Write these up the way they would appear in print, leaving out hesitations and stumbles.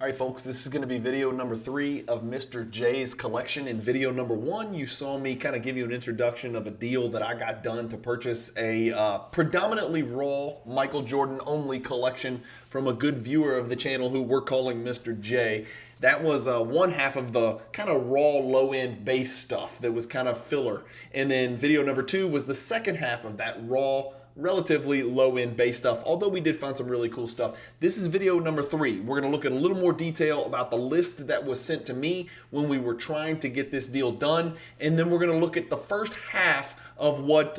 All right, folks, this is going to be video number 3 of Mr. J's collection. In video number 1, you saw me kind of give you an introduction of a deal that I got done to purchase a predominantly raw Michael Jordan only collection from a good viewer of the channel who we're calling Mr. J. That was one half of the kind of raw low-end base stuff that was kind of filler. And then video number 2 was the second half of that raw relatively low-end base stuff, although we did find some really cool stuff. This is video number 3. We're going to look at a little more detail about the list that was sent to me when we were trying to get this deal done, and then we're going to look at the first half of what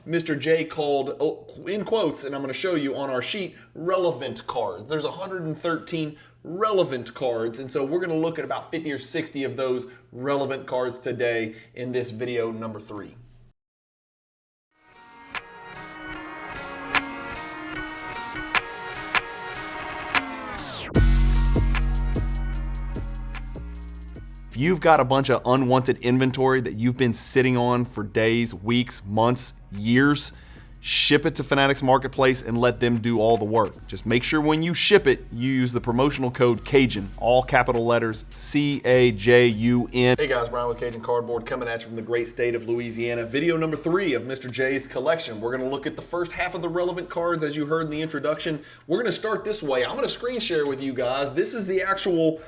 Mr. J called, in quotes, and I'm going to show you on our sheet, relevant cards. There's 113 relevant cards, and so we're going to look at about 50 or 60 of those relevant cards today in this video number 3. If you've got a bunch of unwanted inventory that you've been sitting on for days, weeks, months, years, ship it to Fanatics Marketplace and let them do all the work. Just make sure when you ship it, you use the promotional code Cajun, all capital letters, C-A-J-U-N. Hey guys, Bryan with Cajun Cardboard coming at you from the great state of Louisiana. Video number 3 of Mr. J's collection. We're going to look at the first half of the relevant cards as you heard in the introduction. We're going to start this way. I'm going to screen share with you guys. This is the actual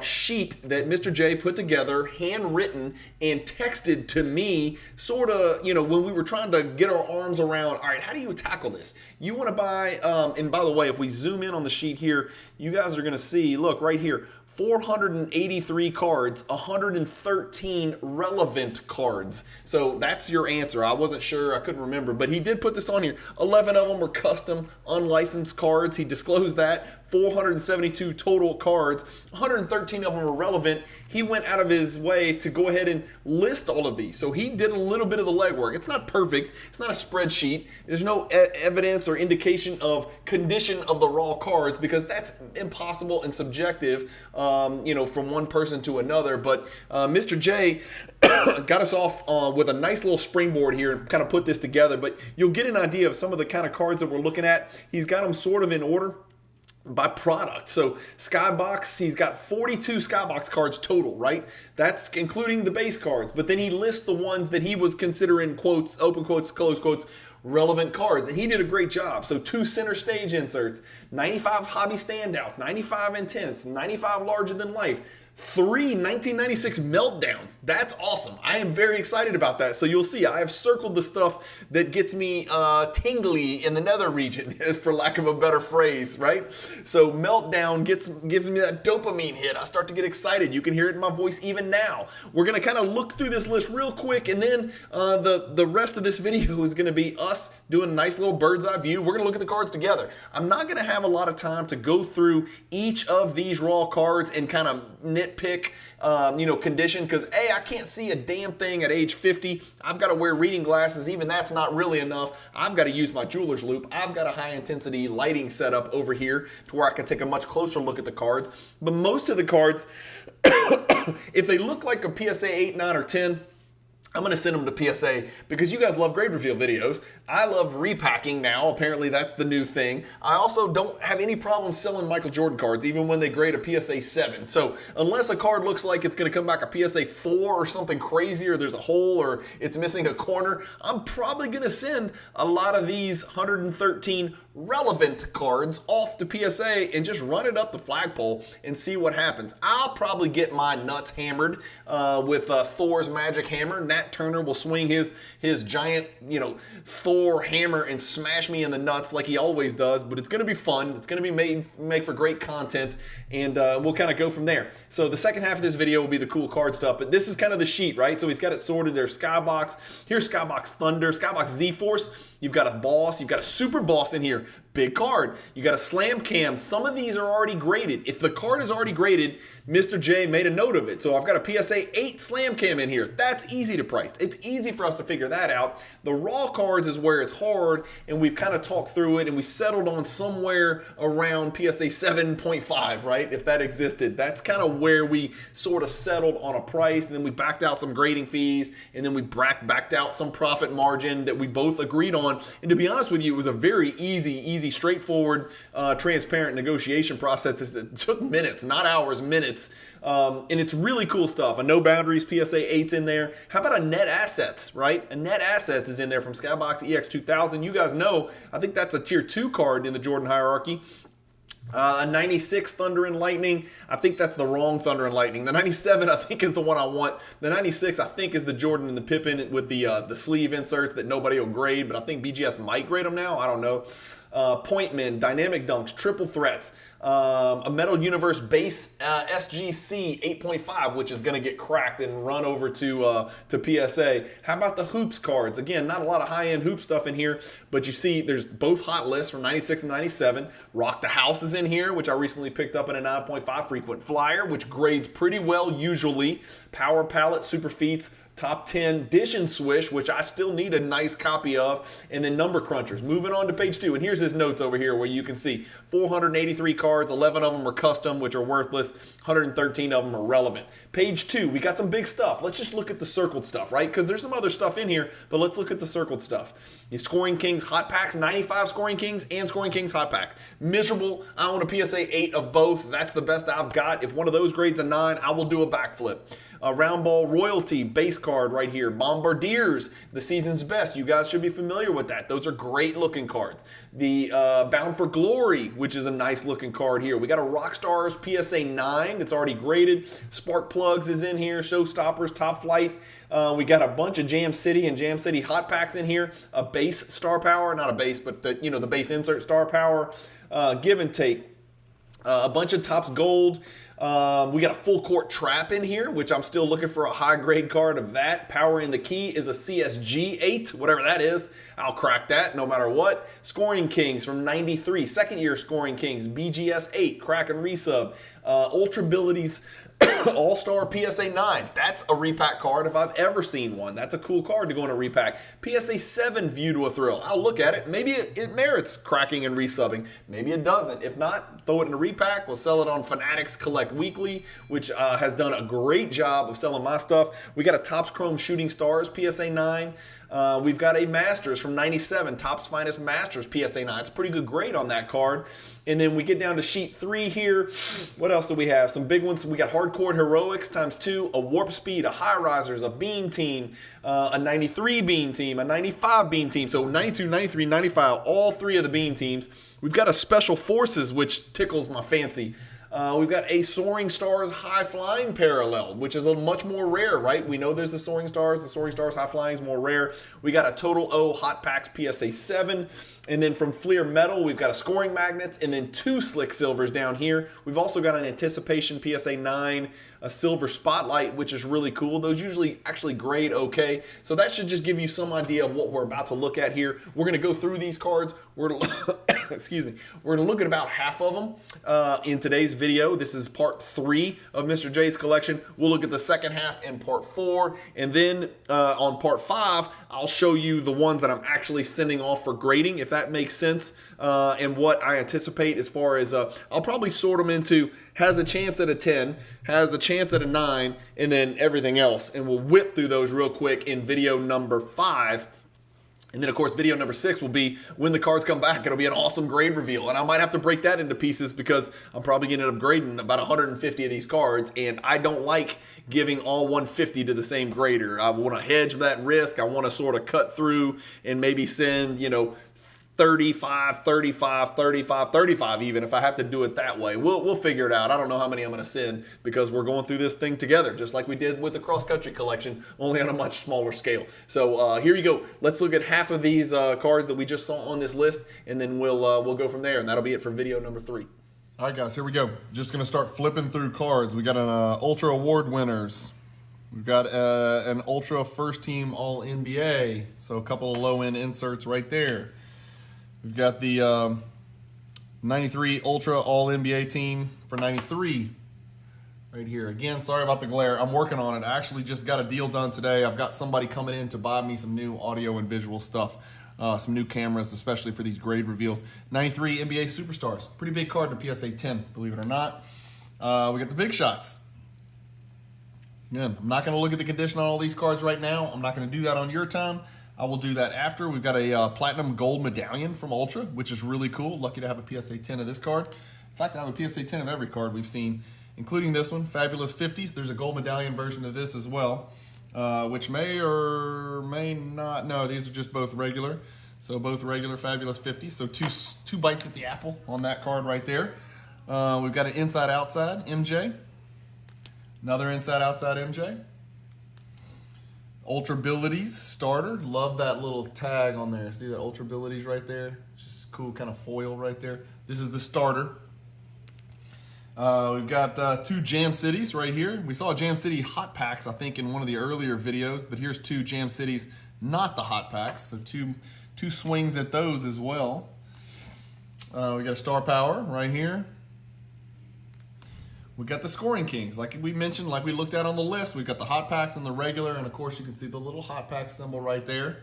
sheet that Mr. J put together, handwritten, and texted to me, sort of, you know, when we were trying to get our arms around, all right, how do you tackle this? You want to buy, and by the way, if we zoom in on the sheet here, you guys are going to see, look, right here, 483 cards, 113 relevant cards. So that's your answer. I wasn't sure, I couldn't remember, but he did put this on here. 11 of them were custom, unlicensed cards. He disclosed that. 472 total cards, 113 of them were relevant. He went out of his way to go ahead and list all of these. So he did a little bit of the legwork. It's not perfect. It's not a spreadsheet. There's no evidence or indication of condition of the raw cards because that's impossible and subjective, you know, from one person to another. But Mr. J got us off with a nice little springboard here and kind of put this together. But you'll get an idea of some of the kind of cards that we're looking at. He's got them sort of in order by product. So Skybox, he's got 42 Skybox cards total, right? That's including the base cards. But then he lists the ones that he was considering, quotes, open quotes, close quotes, relevant cards. And he did a great job. So 2 center stage inserts, 95 hobby standouts, 95 intense, 95 larger than life, 3 1996 meltdowns. That's awesome. I am very excited about that. So you'll see I have circled the stuff that gets me tingly in the nether region, for lack of a better phrase, right? So meltdown gives me that dopamine hit. I start to get excited. You can hear it in my voice even now. We're going to kind of look through this list real quick, and then the rest of this video is going to be us doing a nice little bird's eye view. We're going to look at the cards together. I'm not going to have a lot of time to go through each of these raw cards and kind of nitpick, you know, condition, because A, I can't see a damn thing at age 50. I've got to wear reading glasses. Even that's not really enough. I've got to use my jeweler's loop. I've got a high intensity lighting setup over here to where I can take a much closer look at the cards. But most of the cards, if they look like a PSA 8, 9, or 10, I'm going to send them to PSA because you guys love grade reveal videos. I love repacking now. Apparently that's the new thing. I also don't have any problem selling Michael Jordan cards even when they grade a PSA 7. So unless a card looks like it's going to come back a PSA 4 or something crazy, or there's a hole or it's missing a corner, I'm probably going to send a lot of these 113 relevant cards off to PSA and just run it up the flagpole and see what happens. I'll probably get my nuts hammered with Thor's magic hammer. Nat Turner will swing his giant, you know, Thor hammer and smash me in the nuts like he always does. But it's going to be fun. It's going to be made for great content, and we'll kind of go from there. So the second half of this video will be the cool card stuff. But this is kind of the sheet, right? So he's got it sorted. There's Skybox. Here's Skybox Thunder, Skybox Z-Force. You've got a boss. You've got a super boss in here. Big card. You got a slam cam. Some of these are already graded. If the card is already graded, Mr. J made a note of it. So I've got a PSA 8 slam cam in here. That's easy to get priced. It's easy for us to figure that out. The raw cards is where it's hard, and we've kind of talked through it, and we settled on somewhere around PSA 7.5, right? If that existed. That's kind of where we sort of settled on a price, and then we backed out some grading fees, and then we backed out some profit margin that we both agreed on. And to be honest with you, it was a very easy, straightforward, transparent negotiation process. It took minutes, not hours, minutes. And it's really cool stuff. A no boundaries PSA 8's in there. How about a net assets, right? A net assets is in there from Skybox EX2000. You guys know, I think that's a tier 2 card in the Jordan hierarchy. A 96 Thunder and Lightning. I think that's the wrong Thunder and Lightning. The 97 I think is the one I want. The 96 I think is the Jordan and the Pippen with the sleeve inserts that nobody will grade, but I think BGS might grade them now. I don't know. Point men, dynamic dunks, triple threats, a Metal Universe base SGC 8.5, which is going to get cracked and run over to PSA. How about the hoops cards? Again, not a lot of high-end hoop stuff in here, but you see there's both hot lists from 96 and 97. Rock the House is in here, which I recently picked up in a 9.5 frequent flyer, which grades pretty well usually. Power Palette, Super Feats, Top 10 Dish and Swish, which I still need a nice copy of, and then Number Crunchers. Moving on to page 2, and here's his notes over here where you can see 483 cards, 11 of them are custom, which are worthless, 113 of them are relevant. Page 2, we got some big stuff. Let's just look at the circled stuff, right? Because there's some other stuff in here, but let's look at the circled stuff. The Scoring Kings Hot Packs, 95 Scoring Kings and Scoring Kings Hot Pack. Miserable. I own a PSA 8 of both. That's the best I've got. If one of those grades a 9, I will do a backflip. Round Ball Royalty base card right here. Bombardiers, the season's best. You guys should be familiar with that. Those are great looking cards. The Bound for Glory, which is a nice looking card here. We got a Rockstars PSA 9 that's already graded. Spark Plugs is in here. Showstoppers, Top Flight. We got a bunch of Jam City and Jam City hot packs in here. A base Star Power, not a base, but the base insert Star Power. Give and Take. A bunch of Topps Gold. We got a Full Court Trap in here, which I'm still looking for a high grade card of that. Power in the Key is a CSG 8, whatever that is. I'll crack that no matter what. Scoring Kings from 93, second year Scoring Kings, BGS 8, crack and resub. Ultra Abilities All-Star PSA 9. That's a repack card if I've ever seen one. That's a cool card to go in a repack. PSA 7 View to a Thrill. I'll look at it. Maybe it merits cracking and resubbing. Maybe it doesn't. If not, throw it in a repack. We'll sell it on Fanatics Collect Weekly, which has done a great job of selling my stuff. We got a Topps Chrome Shooting Stars PSA 9. We've got a Masters from 97, Topps Finest Masters PSA 9. It's a pretty good grade on that card. And then we get down to sheet 3 here. What else do we have? Some big ones. We got Hardcore Heroics ×2, a Warp Speed, a High Risers, a Beam Team, a 93 Beam Team, a 95 Beam Team. So 92, 93, 95, all 3 of the Beam Teams. We've got a Special Forces, which tickles my fancy. We've got a Soaring Stars High Flying Parallel, which is a much more rare, right? We know there's the Soaring Stars. The Soaring Stars High Flying is more rare. We got a Total O Hot Packs PSA 7. And then from Fleer Metal, we've got a Scoring Magnets and then 2 Slick Silvers down here. We've also got an Anticipation PSA 9, a Silver Spotlight, which is really cool. Those usually actually grade okay. So that should just give you some idea of what we're about to look at here. We're going to go through these cards. We're going to excuse me. We're going to look at about half of them in today's video. This is part 3 of Mr. J's collection. We'll look at the second half in part 4. And then on part 5, I'll show you the ones that I'm actually sending off for grading, if that makes sense, and what I anticipate as far as, I'll probably sort them into has a chance at a 10, has a chance at a 9, and then everything else. And we'll whip through those real quick in video number 5. And then, of course, video number 6 will be when the cards come back. It'll be an awesome grade reveal. And I might have to break that into pieces because I'm probably going to end up grading about 150 of these cards. And I don't like giving all 150 to the same grader. I want to hedge that risk. I want to sort of cut through and maybe send, 35, 35, 35, 35 even if I have to do it that way. We'll figure it out. I don't know how many I'm going to send because we're going through this thing together, just like we did with the cross-country collection, only on a much smaller scale. So here you go. Let's look at half of these cards that we just saw on this list, and then we'll go from there, and that'll be it for video number 3. All right, guys, here we go. Just going to start flipping through cards. We got an Ultra Award winners. We've got an Ultra First Team All-NBA, so a couple of low-end inserts right there. We've got the 93 Ultra All-NBA team for 93 right here. Again, sorry about the glare. I'm working on it. I actually just got a deal done today. I've got somebody coming in to buy me some new audio and visual stuff, some new cameras, especially for these grade reveals. 93 NBA Superstars. Pretty big card in PSA 10, believe it or not. We got the big shots. Again, I'm not going to look at the condition on all these cards right now. I'm not going to do that on your time. I will do that after. We've got a platinum gold medallion from Ultra, which is really cool. Lucky to have a PSA 10 of this card. In fact, I have a PSA 10 of every card we've seen, including this one, Fabulous 50s. There's a gold medallion version of this as well, which may or may not. No, these are just both regular. So both regular Fabulous 50s. So two bites at the apple on that card right there. We've got an inside-outside MJ. Another inside-outside MJ. Ultra Abilities starter. Love that little tag on there. See that Ultra Abilities right there? Just cool kind of foil right there. This is the starter. We've got two Jam Cities right here. We saw Jam City hot packs, I think, in one of the earlier videos, but here's two Jam Cities, not the hot packs. So two swings at those as well. We got a Star Power right here. We got the Scoring Kings, like we mentioned, like we looked at on the list. We've got the hot packs and the regular, and of course you can see the little hot pack symbol right there.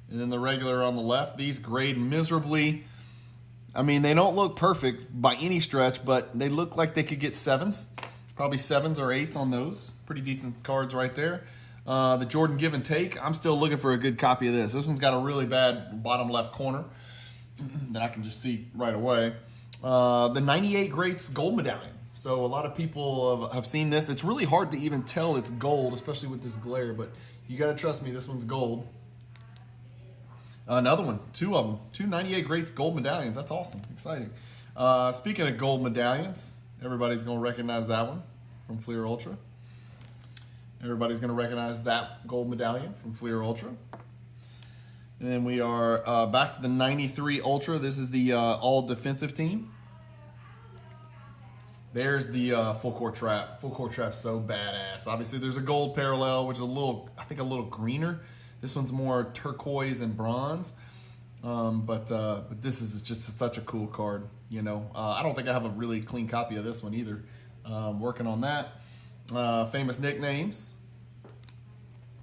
And then the regular on the left. These grade miserably. I mean, they don't look perfect by any stretch, but they look like they could get 7s. Probably 7s or 8s on those. Pretty decent cards right there. The Jordan Give and Take, I'm still looking for a good copy of this. This one's got a really bad bottom left corner that I can just see right away. The 98 Greats Gold Medallion. So a lot of people have seen this. It's really hard to even tell it's gold, especially with this glare, but you got to trust me, this one's gold. Another one, two of them, two 98 Greats Gold Medallions. That's awesome, exciting. Speaking of gold medallions, everybody's going to recognize that one from Fleer Ultra. Everybody's going to recognize that gold medallion from Fleer Ultra. And then we are back to the 93 Ultra. This is the all defensive team. There's the full court trap. Full court trap's so badass. Obviously, there's a gold parallel, which is a little, I think, a little greener. This one's more turquoise and bronze. But this is just such a cool card. You know, I don't think I have a really clean copy of this one either. Working on that. Famous nicknames.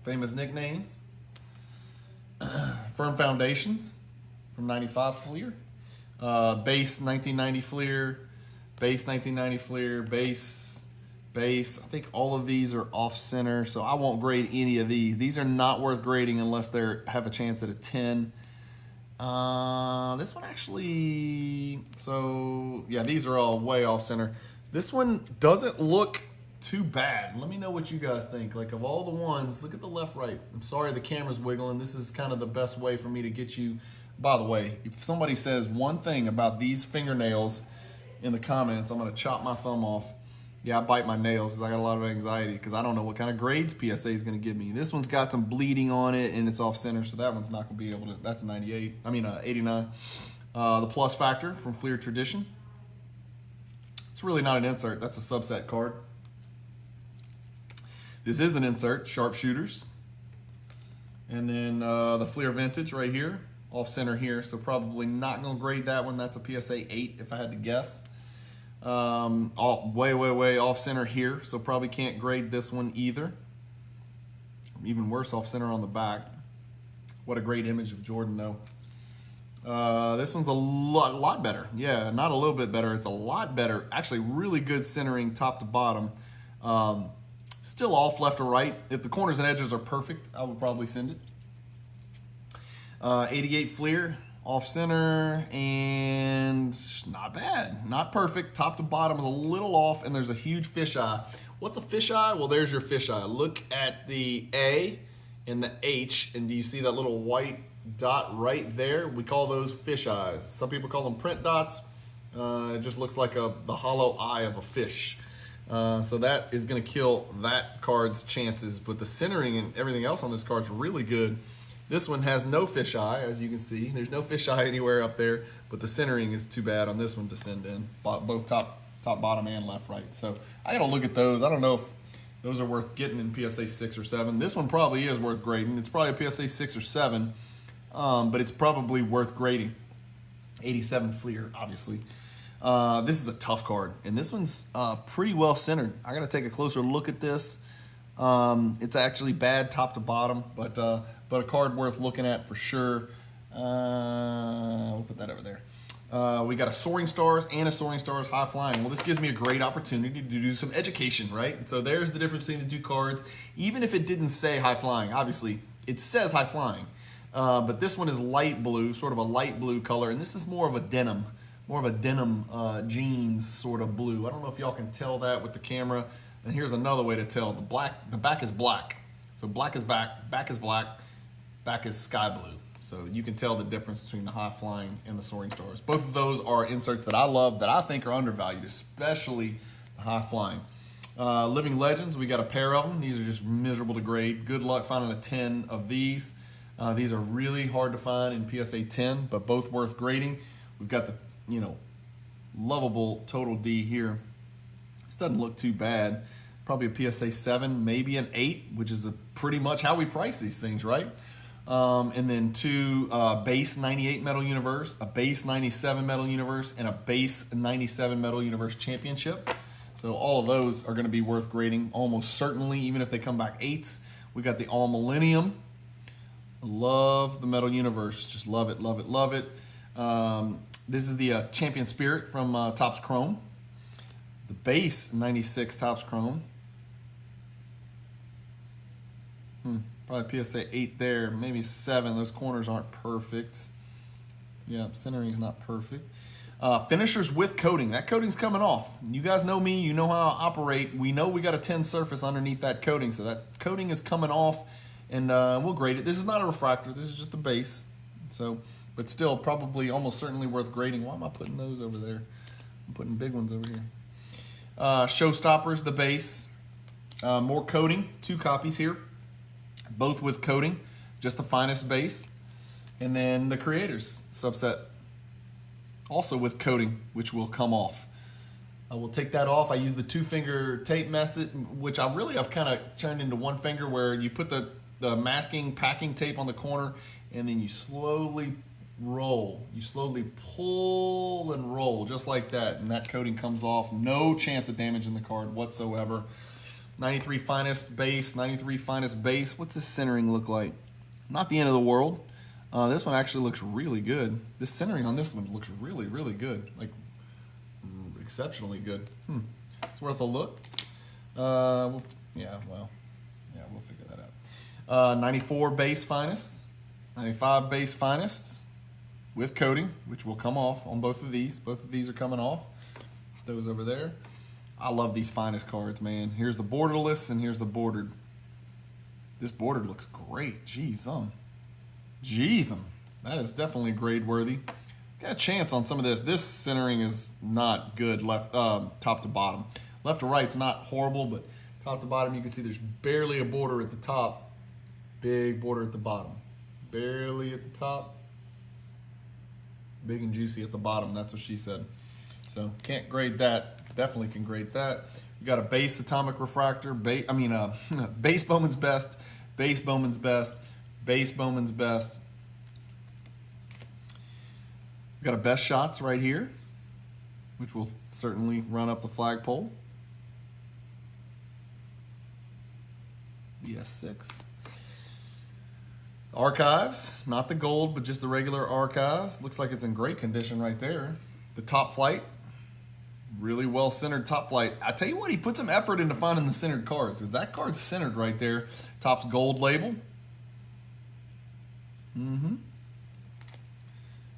Famous nicknames. Firm Foundations from 95 Fleer. Base 1990 Fleer. Base 1990 Fleer, base. I think all of these are off center, so I won't grade any of these. These are not worth grading unless they have a chance at a 10. This one actually, so yeah, these are all way off center. This one doesn't look too bad. Let me know what you guys think. Like, of all the ones, look at the left, right. I'm sorry the camera's wiggling. This is kind of the best way for me to get you. By the way, if somebody says one thing about these fingernails in the comments, I'm going to chop my thumb off. Yeah, I bite my nails because I got a lot of anxiety because I don't know what kind of grades PSA is going to give me. This one's got some bleeding on it and it's off center, so that one's not going to be able to. That's a 98. I mean, 89. The Plus Factor from Fleer Tradition. It's really not an insert. That's a subset card. This is an insert, Sharpshooters. And then the Fleer Vintage right here, off center here, so probably not going to grade that one. That's a PSA 8 if I had to guess. Way off center here, so probably can't grade this one either. Even worse, off center on the back. What a great image of Jordan though. This one's a lot better. Yeah, not a little bit better, it's a lot better. Actually really good centering top to bottom. Still off left or right. If the corners and edges are perfect, I would probably send it. 88 Fleer, off center, and not bad. Not perfect. Top to bottom is a little off, and there's a huge fisheye. What's a fisheye? Well, there's your fisheye. Look at the A and the H, and do you see that little white dot right there? We call those fisheyes. Some people call them print dots. It just looks like the hollow eye of a fish. So that is going to kill that card's chances, but the centering and everything else on this card is really good. This one has no fisheye, as you can see. There's no fisheye anywhere up there, but the centering is too bad on this one to send in, both top, bottom, and left, right. So I got to look at those. I don't know if those are worth getting in PSA 6 or 7. This one probably is worth grading. It's probably a PSA 6 or 7, but it's probably worth grading. 87 Fleer, obviously. This is a tough card, and this one's pretty well centered. I got to take a closer look at this. It's actually bad top to bottom, but a card worth looking at for sure. We'll put that over there. We got a Soaring Stars and a Soaring Stars High Flying. Well, this gives me a great opportunity to do some education, right? So there's the difference between the two cards. Even if it didn't say High Flying, obviously it says High Flying. But this one is light blue, sort of a light blue color, and this is more of a denim jeans sort of blue. I don't know if y'all can tell that with the camera. And here's another way to tell. The back is black. So black is back is black, back is sky blue. So you can tell the difference between the High Flying and the Soaring Stars. Both of those are inserts that I love, that I think are undervalued, especially the High Flying. Living Legends, we got a pair of them. These are just miserable to grade. Good luck finding a 10 of these. These are really hard to find in PSA 10, but both worth grading. We've got the, lovable Total D here. This doesn't look too bad. Probably a PSA 7, maybe an 8, which is pretty much how we price these things, right? And then two base 98 Metal Universe, a base 97 Metal Universe, and a base 97 Metal Universe Championship. So all of those are going to be worth grading almost certainly, even if they come back 8s. We got the All Millennium. Love the Metal Universe. Just love it, love it, love it. This is the Champion Spirit from Topps Chrome. The base 96 Topps Chrome. Probably PSA 8 there, maybe 7. Those corners aren't perfect. Yeah, centering is not perfect. Finishers with coating. That coating's coming off. You guys know me. You know how I operate. We know we got a 10 surface underneath that coating, so that coating is coming off, and we'll grade it. This is not a refractor. This is just a base. So, but still, probably almost certainly worth grading. Why am I putting those over there? I'm putting big ones over here. Showstoppers, the base. More coating. 2 copies here. Both with coating, just the finest base. And then the Creators subset, also with coating, which will come off. I will take that off. I use the 2-finger tape method, which I've kind of turned into 1 finger, where you put the masking packing tape on the corner, and then you slowly roll. You slowly pull and roll, just like that, and that coating comes off. No chance of damaging the card whatsoever. 93 finest base, 93 finest base. What's this centering look like? Not the end of the world. This one actually looks really good. This centering on this one looks really, really good. Like, exceptionally good. It's worth a look. We'll figure that out. 94 base finest, 95 base finest with coating, which will come off on both of these. Both of these are coming off. Those over there. I love these finest cards, man. Here's the borderless, and here's the bordered. This bordered looks great. Jeez, that is definitely grade worthy. Got a chance on some of this. This centering is not good left, top to bottom. Left to right's not horrible, but top to bottom, you can see there's barely a border at the top. Big border at the bottom. Barely at the top. Big and juicy at the bottom. That's what she said. So can't grade that. Definitely can grade that. You got a base atomic refractor. Base Bowman's best. Base Bowman's best. Base Bowman's best. We got a best shots right here, which will certainly run up the flagpole. BS6. Archives, not the gold, but just the regular archives. Looks like it's in great condition right there. The Top Flight. Really well centered Top Flight. I tell you what, he put some effort into finding the centered cards, because that card's centered right there. Topps gold label.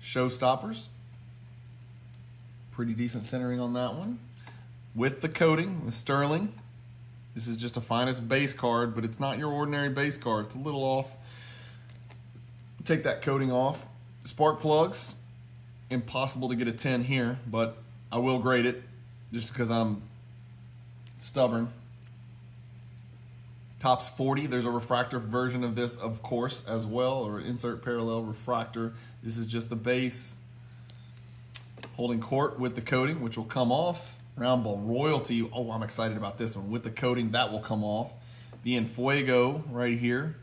Showstoppers. Pretty decent centering on that one. With the coating, with Sterling. This is just a finest base card, but it's not your ordinary base card. It's a little off. Take that coating off. Spark plugs. Impossible to get a 10 here, but I will grade it just because I'm stubborn. Topps 40, there's a refractor version of this, of course, as well, or insert parallel refractor. This is just the base. Holding court with the coating, which will come off. Round ball royalty. Oh, I'm excited about this one. With the coating, that will come off. Bien Fuego right here.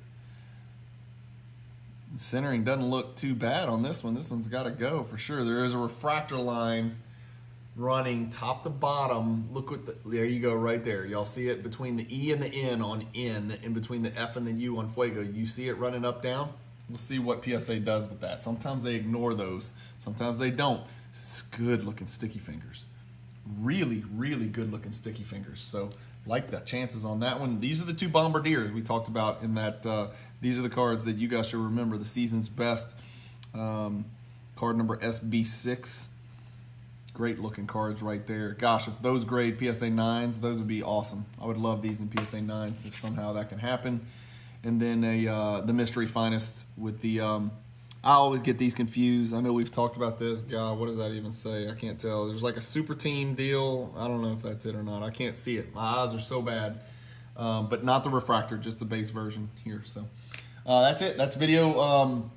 Centering doesn't look too bad on this one. This one's got to go for sure. There is a refractor line running top to bottom. Look what there you go right there. Y'all see it between the E and the N on in between the F and the U on Fuego. You see it running up, down? We'll see what PSA does with that. Sometimes they ignore those. Sometimes they don't. Good looking sticky fingers. Really, really good looking sticky fingers. So like the chances on that one. These are the two Bombardiers we talked about in that. These are the cards that you guys should remember. The season's best. Card number SB6. Great looking cards right there. Gosh, if those grade PSA 9s, those would be awesome. I would love these in PSA 9s if somehow that can happen. And then the Mystery Finest with the, I always get these confused. I know we've talked about this. God, what does that even say? I can't tell. There's like a super team deal. I don't know if that's it or not. I can't see it. My eyes are so bad. But not the refractor, just the base version here. So that's it. That's video.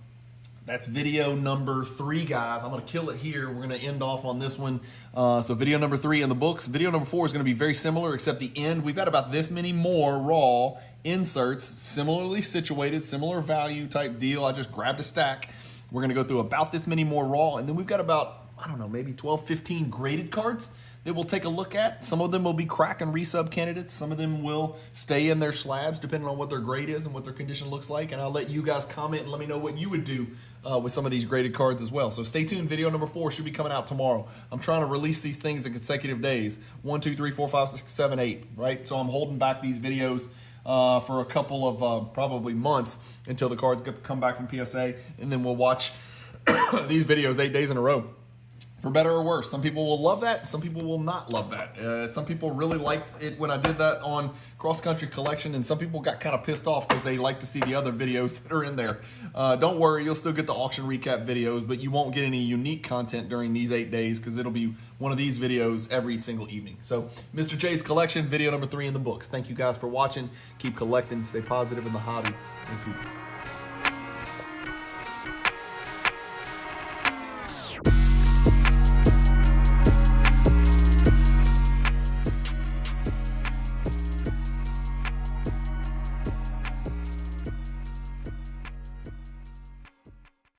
That's video number 3, guys. I'm going to kill it here. We're going to end off on this one. So video number 3 in the books. Video number 4 is going to be very similar, except the end. We've got about this many more raw inserts, similarly situated, similar value type deal. I just grabbed a stack. We're going to go through about this many more raw, and then we've got about, I don't know, maybe 12, 15 graded cards that we'll take a look at. Some of them will be crack and resub candidates. Some of them will stay in their slabs depending on what their grade is and what their condition looks like. And I'll let you guys comment and let me know what you would do with some of these graded cards as well. So stay tuned. Video number 4 should be coming out tomorrow. I'm trying to release these things in consecutive days. 1, 2, 3, 4, 5, 6, 7, 8, right? So I'm holding back these videos for a couple of probably months until the cards come back from PSA. And then we'll watch these videos 8 days in a row. For better or worse. Some people will love that. Some people will not love that. Some people really liked it when I did that on Cross Country Collection, and some people got kind of pissed off because they like to see the other videos that are in there. Don't worry, you'll still get the auction recap videos, but you won't get any unique content during these 8 days because it'll be one of these videos every single evening. So, Mr. J's Collection, video number 3 in the books. Thank you guys for watching. Keep collecting, stay positive in the hobby, and peace.